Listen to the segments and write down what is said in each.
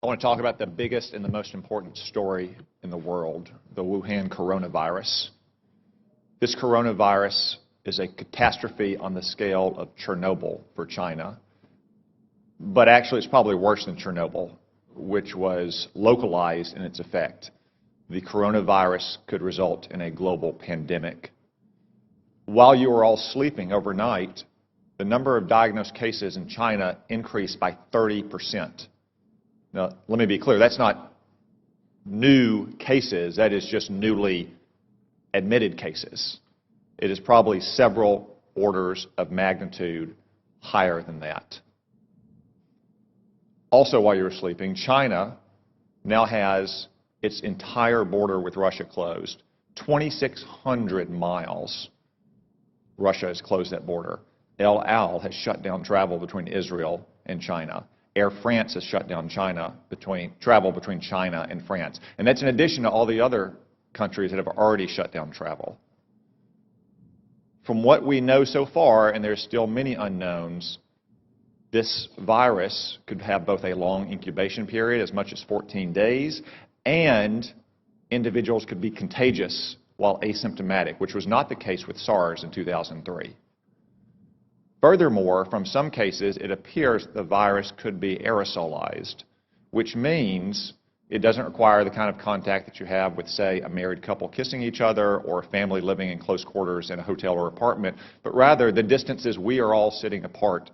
I want to talk about the biggest and the most important story in the world, the Wuhan coronavirus. This coronavirus is a catastrophe on the scale of Chernobyl for China, but actually it's probably worse than Chernobyl, which was localized in its effect. The coronavirus could result in a global pandemic. While you were all sleeping overnight, the number of diagnosed cases in China increased by 30%. Now, let me be clear, that's not new cases, that is just newly admitted cases. It is probably several orders of magnitude higher than that. Also, while you were sleeping, China now has its entire border with Russia closed. 2,600 miles, Russia has closed that border. El Al has shut down travel between Israel and China. Air France has shut down travel between China and France. And that's in addition to all the other countries that have already shut down travel. From what we know so far, and there's still many unknowns, this virus could have both a long incubation period, as much as 14 days, and individuals could be contagious while asymptomatic, which was not the case with SARS in 2003. Furthermore, from some cases, it appears the virus could be aerosolized, which means it doesn't require the kind of contact that you have with, say, a married couple kissing each other or a family living in close quarters in a hotel or apartment, but rather the distances we are all sitting apart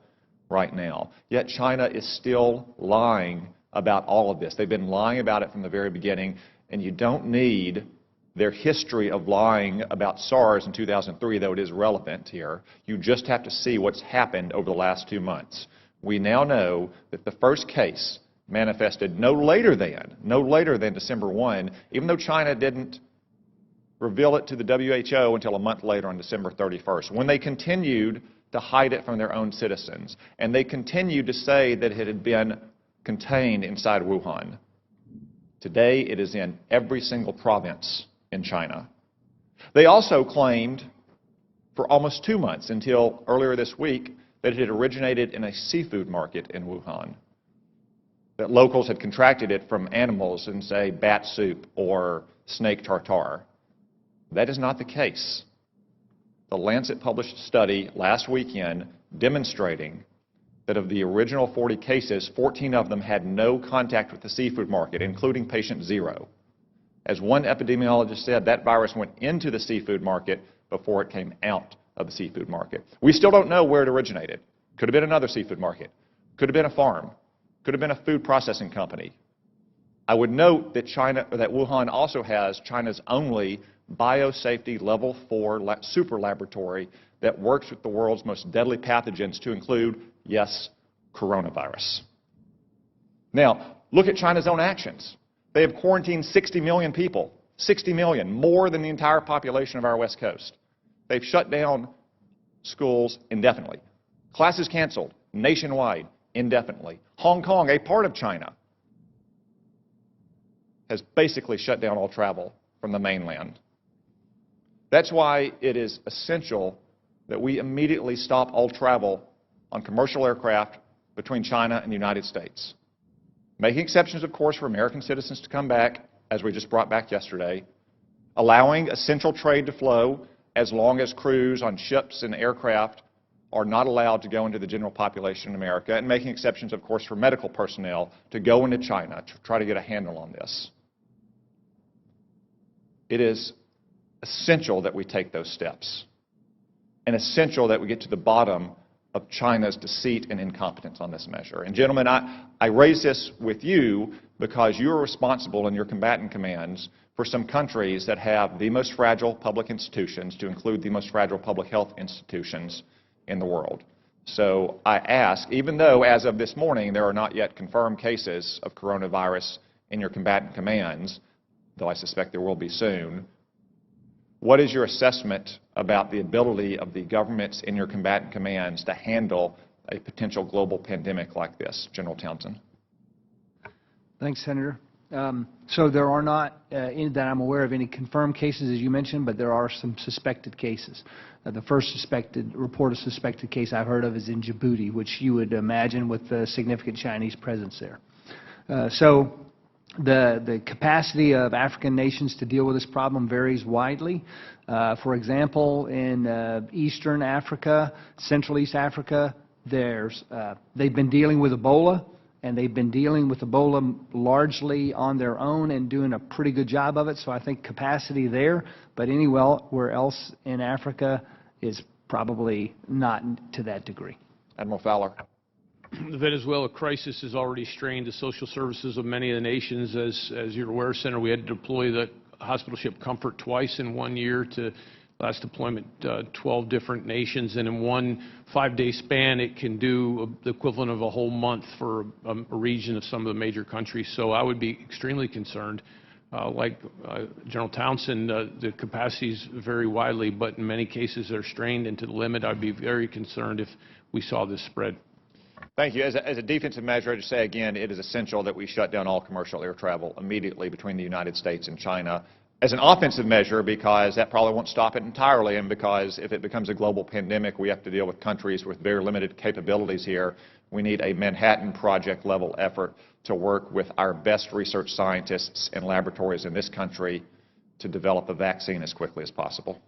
right now. Yet China is still lying about all of this. They've been lying about it from the very beginning, and you don't need their history of lying about SARS in 2003, though it is relevant here. You just have to see what's happened over the last 2 months. We now know that the first case manifested no later than December 1, even though China didn't reveal it to the WHO until a month later on December 31st, when they continued to hide it from their own citizens. And they continued to say that it had been contained inside Wuhan. Today, it is in every single province in China. They also claimed for almost 2 months, until earlier this week, that it had originated in a seafood market in Wuhan, that locals had contracted it from animals in, say, bat soup or snake tartare. That is not the case. The Lancet published a study last weekend demonstrating that of the original 40 cases, 14 of them had no contact with the seafood market, including patient 0. As one epidemiologist said, that virus went into the seafood market before it came out of the seafood market. We still don't know where it originated. Could have been another seafood market. Could have been a farm. Could have been a food processing company. I would note that Wuhan also has China's only biosafety level 4 super laboratory that works with the world's most deadly pathogens, to include, yes, coronavirus. Now, look at China's own actions. They have quarantined 60 million people, 60 million, more than the entire population of our West Coast. They've shut down schools indefinitely. Classes canceled nationwide indefinitely. Hong Kong, a part of China, has basically shut down all travel from the mainland. That's why it is essential that we immediately stop all travel on commercial aircraft between China and the United States. Making exceptions, of course, for American citizens to come back, as we just brought back yesterday. Allowing essential trade to flow as long as crews on ships and aircraft are not allowed to go into the general population in America. And making exceptions, of course, for medical personnel to go into China to try to get a handle on this. It is essential that we take those steps. And essential that we get to the bottom of China's deceit and incompetence on this measure. And gentlemen, I raise this with you because you are responsible in your combatant commands for some countries that have the most fragile public institutions, to include the most fragile public health institutions in the world. So I ask, even though as of this morning there are not yet confirmed cases of coronavirus in your combatant commands, though I suspect there will be soon, what is your assessment about the ability of the governments in your combatant commands to handle a potential global pandemic like this? General Townsend. Thanks, Senator. So there are not, that I'm aware of, any confirmed cases, as you mentioned, but there are some suspected cases. The first report of suspected case I've heard of is in Djibouti, which you would imagine with a significant Chinese presence there. So the capacity of African nations to deal with this problem varies widely. For example, in Eastern Africa, Central East Africa, they've been dealing with Ebola, and they've been dealing with Ebola largely on their own and doing a pretty good job of it. So I think capacity there, but anywhere else in Africa is probably not to that degree. Admiral Fowler. The Venezuela crisis has already strained the social services of many of the nations. As you're aware, Senator, we had to deploy the hospital ship Comfort twice in 1 year to last deployment 12 different nations, and in one 5-day span it can do the equivalent of a whole month for a region of some of the major countries. So I would be extremely concerned. Like General Townsend, the capacities vary widely, but in many cases they're strained into the limit. I'd be very concerned if we saw this spread. Thank you. As a defensive measure, I just say again, it is essential that we shut down all commercial air travel immediately between the United States and China. As an offensive measure, because that probably won't stop it entirely, and because if it becomes a global pandemic, we have to deal with countries with very limited capabilities here. We need a Manhattan Project level effort to work with our best research scientists and laboratories in this country to develop a vaccine as quickly as possible.